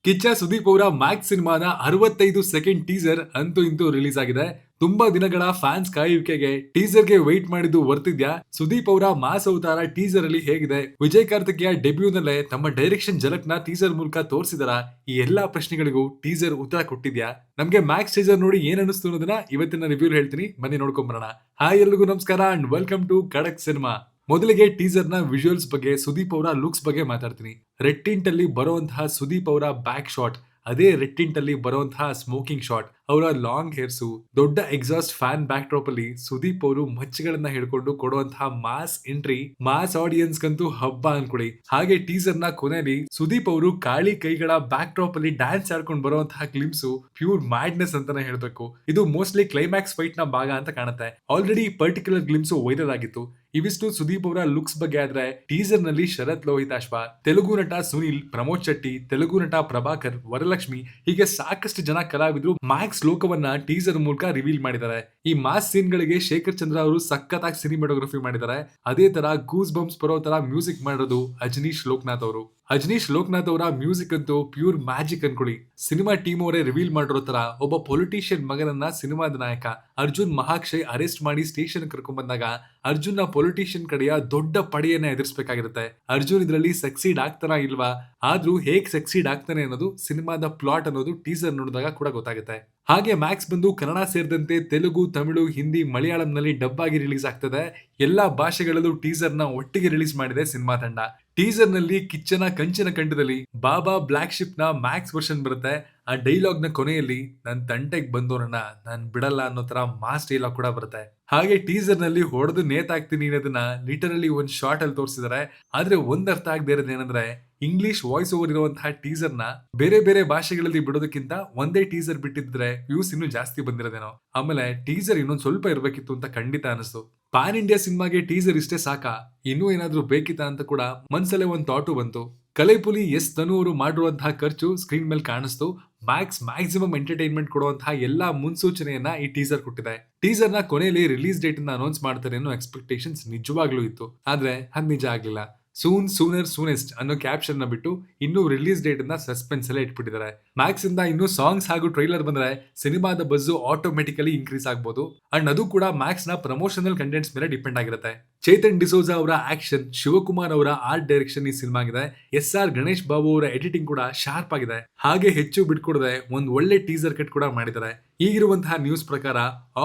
ಕಿಚ್ಚ ಸುದೀಪ್ ಅವರ ಮ್ಯಾಕ್ಸ್ ಸಿನಿಮಾದ 65 second teaser ಅಂತೂ ಇಂತೂ ರಿಲೀಸ್ ಆಗಿದೆ. ತುಂಬಾ ದಿನಗಳ ಫ್ಯಾನ್ಸ್ ಕಾಯುವಿಕೆಗೆ ಟೀಸರ್ಗೆ ವೆಯ್ಟ್ ಮಾಡಿದ್ದು ವರ್ತಿದ್ಯಾ? ಸುದೀಪ್ ಅವರ ಮಾಸ್ ಅವತಾರ ಟೀಸರ್ ಅಲ್ಲಿ ಹೇಗಿದೆ? ವಿಜಯ್ ಕಾರ್ತಿಕೇಯ ಡೆಬ್ಯೂನಲ್ಲೇ ತಮ್ಮ ಡೈರೆಕ್ಷನ್ ಝಲಕ್ನ ಟೀಸರ್ ಮೂಲಕ ತೋರಿಸಿದರ? ಈ ಎಲ್ಲಾ ಪ್ರಶ್ನೆಗಳಿಗೂ ಟೀಸರ್ ಉತ್ತರ ಕೊಟ್ಟಿದ್ಯಾ? ನಮ್ಗೆ ಮ್ಯಾಕ್ಸ್ ಟೀಸರ್ ನೋಡಿ ಏನ್ ಅನಿಸ್ತು ಅನ್ನೋದನ್ನ ಇವತ್ತಿನ ರಿವ್ಯೂ ಹೇಳ್ತೀನಿ, ಬನ್ನಿ ನೋಡ್ಕೊಂಡ್ ಬರೋಣ. ಹಾಯ್ ಎಲ್ರಿಗೂ ನಮಸ್ಕಾರ ಅಂಡ್ ವೆಲ್ಕಮ್ ಟು ಖಡಕ್ ಸಿನಿಮಾ. ಮೊದಲಿಗೆ ಟೀಸರ್ ನ ವಿಜುವಲ್ಸ್ ಬಗ್ಗೆ, ಸುದೀಪ್ ಅವರ ಲುಕ್ಸ್ ಬಗ್ಗೆ ಮಾತಾಡ್ತೀನಿ. ರೆಡ್ ಟಿಂಟ್ ಅಲ್ಲಿ ಬರುವಂತಹ ಸುದೀಪ್ ಅವರ ಬ್ಯಾಕ್ ಶಾಟ್, ಅದೇ ರೆಡ್ ಟಿಂಟ್ ಅಲ್ಲಿ ಬರುವಂತಹ ಸ್ಮೋಕಿಂಗ್ ಶಾಟ್, ಅವರ ಲಾಂಗ್ ಹೇರ್ಸು, ದೊಡ್ಡ ಎಕ್ಸಾಸ್ಟ್ ಫ್ಯಾನ್ ಬ್ಯಾಕ್ ಡ್ರಾಪ್ ಅಲ್ಲಿ ಸುದೀಪ್ ಅವರು ಮಚ್ಚಗಳನ್ನ ಹಿಡ್ಕೊಂಡು ಕೊಡುವಂತಹ ಮಾಸ್ ಎಂಟ್ರಿ, ಮಾಸ್ ಆಡಿಯನ್ಸ್ ಗಂತೂ ಹಬ್ಬ ಅನ್ಕೊಡಿ. ಹಾಗೆ ಟೀಸರ್ ನ ಕೊನೆಯಲ್ಲಿ ಸುದೀಪ್ ಅವರು ಕಾಳಿ ಕೈಗಳ ಬ್ಯಾಕ್ ಡ್ರಾಪ್ ಅಲ್ಲಿ ಡ್ಯಾನ್ಸ್ ಆಡ್ಕೊಂಡು ಬರುವಂತಹ ಕ್ಲಿಮ್ಸ್ ಪ್ಯೂರ್ ಮ್ಯಾಡ್ನೆಸ್ ಅಂತಾನೆ ಹೇಳ್ಬೇಕು. ಇದು ಮೋಸ್ಟ್ಲಿ ಕ್ಲೈಮ್ಯಾಕ್ಸ್ ಫೈಟ್ ನ ಭಾಗ ಅಂತ ಕಾಣುತ್ತೆ. ಆಲ್ರೆಡಿ ಪರ್ಟಿಕ್ಯುಲರ್ ಗ್ಲಿಮ್ಸ್ ವೈರಲ್ ಆಗಿತ್ತು. ಇವಿಷ್ಟು ಸುದೀಪ್ ಅವರ ಲುಕ್ಸ್ ಬಗ್ಗೆ. ಆದ್ರೆ ಟೀಸರ್ ನಲ್ಲಿ ಶರತ್ ಲೋಹಿತಾಶ್ವ, ತೆಲುಗು ನಟ ಸುನಿಲ್, ಪ್ರಮೋದ್ ಶೆಟ್ಟಿ, ತೆಲುಗು ನಟ ಪ್ರಭಾಕರ್, ವರಲಕ್ಷ್ಮಿ, ಹೀಗೆ ಸಾಕಷ್ಟು ಜನ ಕಲಾವಿದರು ಮ್ಯಾಕ್ಸ್ ಲೋಕವನ್ನ ಟೀಸರ್ ಮೂಲಕ ರಿವೀಲ್ ಮಾಡಿದ್ದಾರೆ. ಈ ಮಾಸ್ ಸೀನ್ ಗಳಿಗೆ ಶೇಖರ್ ಚಂದ್ರ ಅವರು ಸಖತ್ತಾಗಿ ಸಿನಿಮಾಟೋಗ್ರಫಿ ಮಾಡಿದ್ದಾರೆ. ಅದೇ ತರ ಗೂಸ್ ಬಂಪ್ಸ್ ಬರೋ ತರ ಮ್ಯೂಸಿಕ್ ಮಾಡಿರೋದು ಅಜನೀಶ್ ಲೋಕನಾಥ್ ಅವರು. ಅಜನೀಶ್ ಲೋಕನಾಥ್ ಅವರ ಮ್ಯೂಸಿಕ್ ಅಂತೂ ಪ್ಯೂರ್ ಮ್ಯಾಜಿಕ್ ಅನ್ಕೊಳ್ಳಿ. ಸಿನಿಮಾ ಟೀಮ್ ಅವರೇ ರಿವೀಲ್ ಮಾಡಿರೋ ತರ ಒಬ್ಬ ಪೊಲಿಟಿಷಿಯನ್ ಮಗನನ್ನ ಸಿನಿಮಾದ ನಾಯಕ ಅರ್ಜುನ್ ಮಹಾಕ್ಷಯ್ ಅರೆಸ್ಟ್ ಮಾಡಿ ಸ್ಟೇಷನ್ ಕರ್ಕೊಂಡ್ ಬಂದಾಗ ಅರ್ಜುನ್ ನ ಪೊಲಿಟಿಷಿಯನ್ ಕಡೆಯ ದೊಡ್ಡ ಪಡೆಯನ್ನ ಎದುರಿಸಬೇಕಾಗಿರುತ್ತೆ. ಅರ್ಜುನ್ ಇದರಲ್ಲಿ ಸಕ್ಸೀಡ್ ಆಗ್ತಾನ ಇಲ್ವಾ, ಆದ್ರೂ ಹೇಗ್ ಸಕ್ಸೀಡ್ ಆಗ್ತಾನೆ ಅನ್ನೋದು ಸಿನಿಮಾದ ಪ್ಲಾಟ್ ಅನ್ನೋದು ಟೀಸರ್ ನೋಡಿದಾಗ ಕೂಡ ಗೊತ್ತಾಗುತ್ತೆ. ಹಾಗೆ ಮ್ಯಾಕ್ಸ್ ಬಂದು ಕನ್ನಡ ಸೇರಿದಂತೆ ತೆಲುಗು, ತಮಿಳು, ಹಿಂದಿ, ಮಲಯಾಳಂ ನಲ್ಲಿ ಡಬ್ ಆಗಿ ರಿಲೀಸ್ ಆಗ್ತದೆ. ಎಲ್ಲಾ ಭಾಷೆಗಳಲ್ಲೂ ಟೀಸರ್ ನ ಒಟ್ಟಿಗೆ ರಿಲೀಸ್ ಮಾಡಿದೆ ಸಿನಿಮಾ ತಂಡ. ಟೀಸರ್ ನಲ್ಲಿ ಕಿಚ್ಚನ ಕಂಚಿನ ಕಂಠದಲ್ಲಿ ಬಾಬಾ ಬ್ಲಾಕ್ ಶಿಪ್ ನ ಮ್ಯಾಕ್ಸ್ ವರ್ಷನ್ ಬರುತ್ತೆ. ಆ ಡೈಲಾಗ್ ನ ಕೊನೆಯಲ್ಲಿ ನನ್ ತಂಟೆಗ್ ಬಂದೋರನ್ನ ನಾನ್ ಬಿಡಲ್ಲ ಅನ್ನೋ ತರ ಮಾಸ್ ಡೈಲಾಗ್ ಕೂಡ ಬರುತ್ತೆ. ಹಾಗೆ ಟೀಸರ್ ನಲ್ಲಿ ಹೊಡೆದು ನೇತಾಕ್ತೀನಿ ಅನ್ನೋದನ್ನ ಲಿಟರಲಿ ಒಂದ್ ಶಾರ್ಟ್ ಅಲ್ಲಿ ತೋರಿಸಿದ್ದಾರೆ. ಆದ್ರೆ ಒಂದ್ ಅರ್ಥ ಆಗದೆ ಇರೋದು ಏನಂದ್ರೆ, ಇಂಗ್ಲಿಷ್ ವಾಯ್ಸ್ ಓವರ್ ಇರುವಂತಹ ಟೀಸರ್ ನ ಬೇರೆ ಬೇರೆ ಭಾಷೆಗಳಲ್ಲಿ ಬಿಡೋದಕ್ಕಿಂತ ಒಂದೇ ಟೀಸರ್ ಬಿಟ್ಟಿದ್ರೆ ವ್ಯೂಸ್ ಇನ್ನೂ ಜಾಸ್ತಿ ಬಂದಿರೋದೇನೋ. ಆಮೇಲೆ ಟೀಸರ್ ಇನ್ನೊಂದ್ ಸ್ವಲ್ಪ ಇರಬೇಕಿತ್ತು ಅಂತ ಖಂಡಿತ ಅನಿಸ್ತು. ಪ್ಯಾನ್ ಇಂಡಿಯಾ ಸಿನಿಮಾಗೆ ಟೀಸರ್ ಇಷ್ಟೇ ಸಾಕಾ, ಇನ್ನೂ ಏನಾದ್ರೂ ಬೇಕಿತ್ತ ಅಂತ ಕೂಡ ಮನ್ಸಲ್ಲೇ ಒಂದ್ ಥಾಟು ಬಂತು. ಕಲೈಪುಲಿ ಎಸ್ ತನು ಅವರು ಮಾಡಿರುವಂತಹ ಖರ್ಚು ಸ್ಕ್ರೀನ್ ಮೇಲೆ ಕಾಣಿಸ್ತು. ಮ್ಯಾಕ್ಸ್ ಮ್ಯಾಕ್ಸಿಮಮ್ ಎಂಟರ್ಟೈನ್ಮೆಂಟ್ ಕೊಡುವಂತಹ ಎಲ್ಲಾ ಮುನ್ಸೂಚನೆಯನ್ನ ಈ ಟೀಸರ್ ಕೊಟ್ಟಿದೆ. ಟೀಸರ್ ನ ಕೊನೆಯಲ್ಲಿ ರಿಲೀಸ್ ಡೇಟ್ ಅನ್ನ ಅನೌನ್ಸ್ ಮಾಡ್ತಾರೆ ಅನ್ನೋ ಎಕ್ಸ್ಪೆಕ್ಟೇಷನ್ಸ್ ನಿಜವಾಗ್ಲೂ ಇತ್ತು. ಆದ್ರೆ ಅದ್ ನಿಜ ಆಗ್ಲಿಲ್ಲ. ಸೂನ್ ಸೂನರ್ ಸೂನೆಸ್ಟ್ ಅನ್ನೋ ಕ್ಯಾಪ್ಷನ್ ನ ಬಿಟ್ಟು ಇನ್ನೂ ರಿಲೀಸ್ ಡೇಟ್ ಅನ್ನ ಸಸ್ಪೆನ್ಸ್ ಅಲ್ಲೇ ಇಟ್ಬಿಟ್ಟಿದ್ದಾರೆ. ಮ್ಯಾಕ್ಸ್ ಇಂದ ಇನ್ನೂ ಸಾಂಗ್ಸ್ ಹಾಗೂ ಟ್ರೈಲರ್ ಬಂದ್ರೆ ಸಿನಿಮಾದ ಬಜ್ಜು ಆಟೋಮೆಟಿಕಲಿ ಇನ್ಕ್ರೀಸ್ ಆಗಬಹುದು. ಅಂಡ್ ಅದು ಕೂಡ ಮ್ಯಾಕ್ಸ್ ನ ಪ್ರಮೋಷನಲ್ ಕಂಟೆಂಟ್ಸ್ ಮೇಲೆ ಡಿಪೆಂಡ್ ಆಗಿರುತ್ತೆ. ಚೇತನ್ ಡಿಸೋಜಾ ಅವರ ಆಕ್ಷನ್, ಶಿವಕುಮಾರ್ ಅವರ ಆರ್ಟ್ ಡೈರೆಕ್ಷನ್ ಈ ಸಿನಿಮಾ ಆಗಿದೆ. SR ಗಣೇಶ್ ಬಾಬು ಅವರ ಎಡಿಟಿಂಗ್ ಕೂಡ ಶಾರ್ಪ್ ಆಗಿದೆ. ಹಾಗೆ ಹೆಚ್ಚು ಬಿಟ್ಕೊಡದೆ ಒಂದ್ ಒಳ್ಳೆ ಟೀಸರ್ ಕಟ್ ಕೂಡ ಮಾಡಿದ್ದಾರೆ. ಈಗಿರುವಂತಹ ನ್ಯೂಸ್ ಪ್ರಕಾರ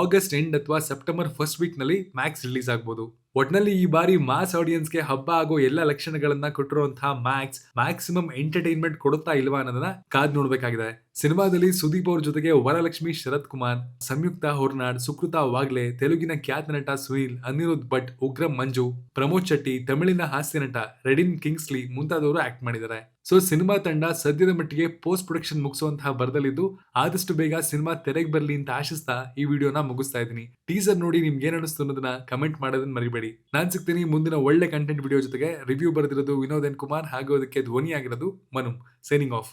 ಆಗಸ್ಟ್ ಎಂಡ್ ಅಥವಾ ಸೆಪ್ಟೆಂಬರ್ ಫಸ್ಟ್ ವೀಕ್ ನಲ್ಲಿ ಮ್ಯಾಕ್ಸ್ ರಿಲೀಸ್ ಆಗಬಹುದು. ಒಟ್ನಲ್ಲಿ ಈ ಬಾರಿ ಮಾಸ್ ಆಡಿಯನ್ಸ್ ಗೆ ಹಬ್ಬ ಆಗೋ ಎಲ್ಲ ಲಕ್ಷಣಗಳನ್ನ ಕೊಟ್ಟಿರುವಂತಹ ಮ್ಯಾಕ್ಸ್ ಮ್ಯಾಕ್ಸಿಮಮ್ ಎಂಟರ್ಟೈನ್ಮೆಂಟ್ ಕೊಡುತ್ತಾ ಇಲ್ವಾ ಅನ್ನೋದನ್ನ ಕಾದ್ ನೋಡ್ಬೇಕಾಗಿದೆ. ಸಿನಿಮಾದಲ್ಲಿ ಸುದೀಪ್ ಅವ್ರ ಜೊತೆಗೆ ವರಲಕ್ಷ್ಮಿ, ಶರತ್ ಕುಮಾರ್, ಸಂಯುಕ್ತ ಹೊರ್ನಾಡ್, ಸುಕೃತಾ ವಾಗ್ಲೆ, ತೆಲುಗಿನ ಖ್ಯಾತ ನಟ ಸುನೀಲ್, ಅನಿರುದ್ಧ್ ಭಟ್, ಉಗ್ರಂ ಮಂಜು, ಪ್ರಮೋದ್ ಶೆಟ್ಟಿ, ತಮಿಳಿನ ಹಾಸ್ಯ ನಟ ರೆಡಿನ್ ಕಿಂಗ್ಸ್ಲಿ ಮುಂತಾದವರು ಆಕ್ಟ್ ಮಾಡಿದ್ದಾರೆ. ಸೊ ಸಿನಿಮಾ ತಂಡ ಸದ್ಯದ ಮಟ್ಟಿಗೆ ಪೋಸ್ಟ್ ಪ್ರೊಡಕ್ಷನ್ ಮುಗಿಸುವಂತಹ ಬರದಲ್ಲಿದ್ದು, ಆದಷ್ಟು ಬೇಗ ಸಿನಿಮಾ ತೆರೆಗೆ ಬರ್ಲಿ ಅಂತ ಆಶಿಸ್ತಾ ಈ ವಿಡಿಯೋನ ಮುಗಿಸ್ತಾ ಇದ್ದೀನಿ. ಟೀಸರ್ ನೋಡಿ ನಿಮ್ಗೆ ಏನ್ ಅನಿಸ್ತು ಅನ್ನೋದನ್ನ ಕಮೆಂಟ್ ಮಾಡೋದನ್ನ ಮರಿಬೇಡಿ. ನಾನ್ ಸಿಗ್ತೀನಿ ಮುಂದಿನ ಒಳ್ಳೆ ಕಂಟೆಂಟ್ ವಿಡಿಯೋ ಜೊತೆಗೆ. ರಿವ್ಯೂ ಬರೆದಿರೋದು ವಿನೋದ್ ಎನ್ ಕುಮಾರ್ ಹಾಗೂ ಅದಕ್ಕೆ ಧ್ವನಿ ಆಗಿರೋದು ಮನು. Signing off.